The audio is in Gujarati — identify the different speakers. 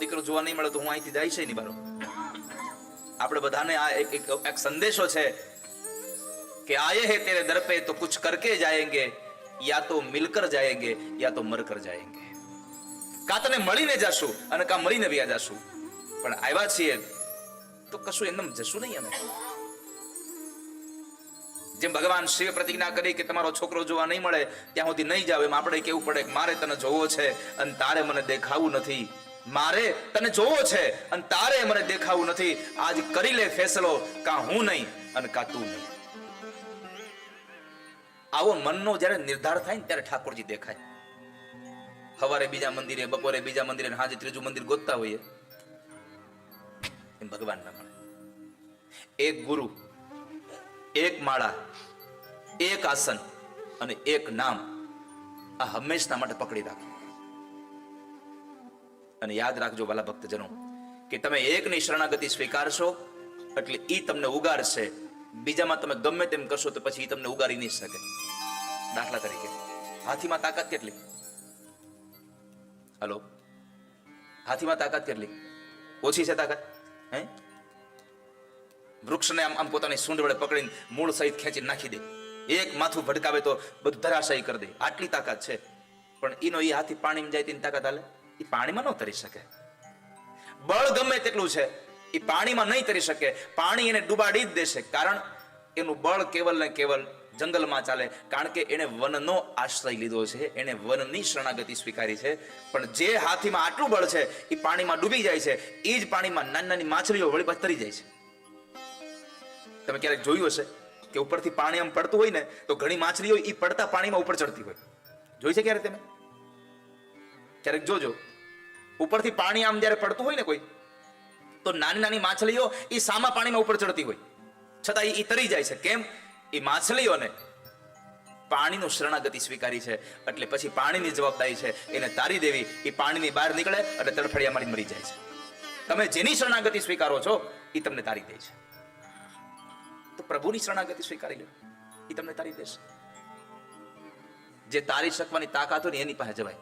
Speaker 1: દીકરો જોવા નહીં મળે તો હું અહીંથી જાય છે નહીં બારો. આપણે બધાને આ એક સંદેશો છે કે આયે હે તેરે દર पे तो कुछ करके जाएंगे, या तो मिलकर जाएंगे या तो मरकर जाएंगे. કા તને મળીને જાશું અને કા મરીને વ્યા જાશું, પણ આવ્યા છીએ તો કશું એમ જશું નહીં અમે. જેમ ભગવાન શિવે પ્રતિજ્ઞા કરી કે તમારો છોકરો જોવા નહીં મળે ત્યાં સુધી નહીં જાવ, એમ આપણે કેવું પડે કે મારે તને જોવો છે અને તારે મને દેખાવું નથી. મારે તને જોવો છે અને તારે મને દેખાવું નથી. આજ કરી લે ફેસલો, કા હું નહીં અને કા તું નહીં. આવો મનનો જ્યારે નિર્ધાર થાય ને ત્યારે ઠાકોરજી દેખાય. સવારે બીજા મંદિરે, બપોરે બીજા મંદિરે, હાજે ત્રીજું મંદિર ગોતતા હોઈએ એમ ભગવાન ના મળે. એક ગુરુ, એક માળા, એક આસન અને એક નામ, આ હંમેશા માટે પકડી રાખો. અને યાદ રાખજો વાલા ભક્તજનો કે તમે એકની શરણાગતિ સ્વીકારશો એટલે ઈ તમને ઉગારશે. બીજામાં તમે ગમે તેમ કરશો તો પછી ઈ તમને ઉગારી નહીં શકે. દાખલા તરીકે હાથીમાં તાકાત કેટલી? હલો, હાથીમાં તાકાત કેટલી? ઓછી છે તાકાત? હે, વૃક્ષને આમ પોતાની સૂંઢ વડે પકડીને મૂળ સહિત ખેંચી નાખી દે. એક માથું ભટકાવે તો બધું ધરાશાયી કરી દે. આટલી તાકાત છે. પણ ઈનો ઈ હાથી પાણીમાં જાય તેની તાકાત હાલે? એ પાણીમાં ન તરી શકે. બળ ગમે તેટલું છે, એ પાણીમાં નહીં તરી શકે. પાણી એને ડૂબાડી જ દેશે. કારણ એનું બળ કેવલ ને કેવલ જંગલમાં ચાલે, કારણ કે એને વનનો આશ્રય લીધો છે, એને વનની શરણાગતિ સ્વીકારી છે. પણ જે હાથીમાં આટલું બળ છે એ પાણીમાં ડૂબી જાય છે. એ જ પાણીમાં નાની નાની માછલીઓ વળી પાછી તરી જાય છે. તમે ક્યારેક જોયું હશે કે ઉપરથી પાણી આમ પડતું હોય ને તો ઘણી માછલીઓ એ પડતા પાણીમાં ઉપર ચડતી હોય. જોઈ છે ક્યારે તમે? ક્યારેક જોજો, ઉપરથી પાણી આમ જયારે પડતું હોય ને કોઈ, તો નાની નાની માછલીઓ એ સામા પાણીમાં ઉપર ચડતી હોય, છતાં એ તરી જાય છે. કેમ? એ માછલીઓને પાણીનું શરણાગતિ સ્વીકારી છે. એટલે પછી પાણીની જવાબદારી છે એને તારી દેવી. એ પાણીની બહાર નીકળે એટલે તડફડિયા મારી મરી જાય છે. તમે જેની શરણાગતિ સ્વીકારો છો એ તમને તારી દે છે. તો પ્રભુની શરણાગતિ સ્વીકારી લો, એ તમને તારી દેશે. જે તારી શકવાની તાકાત હોય ને એની પાસે જવાય.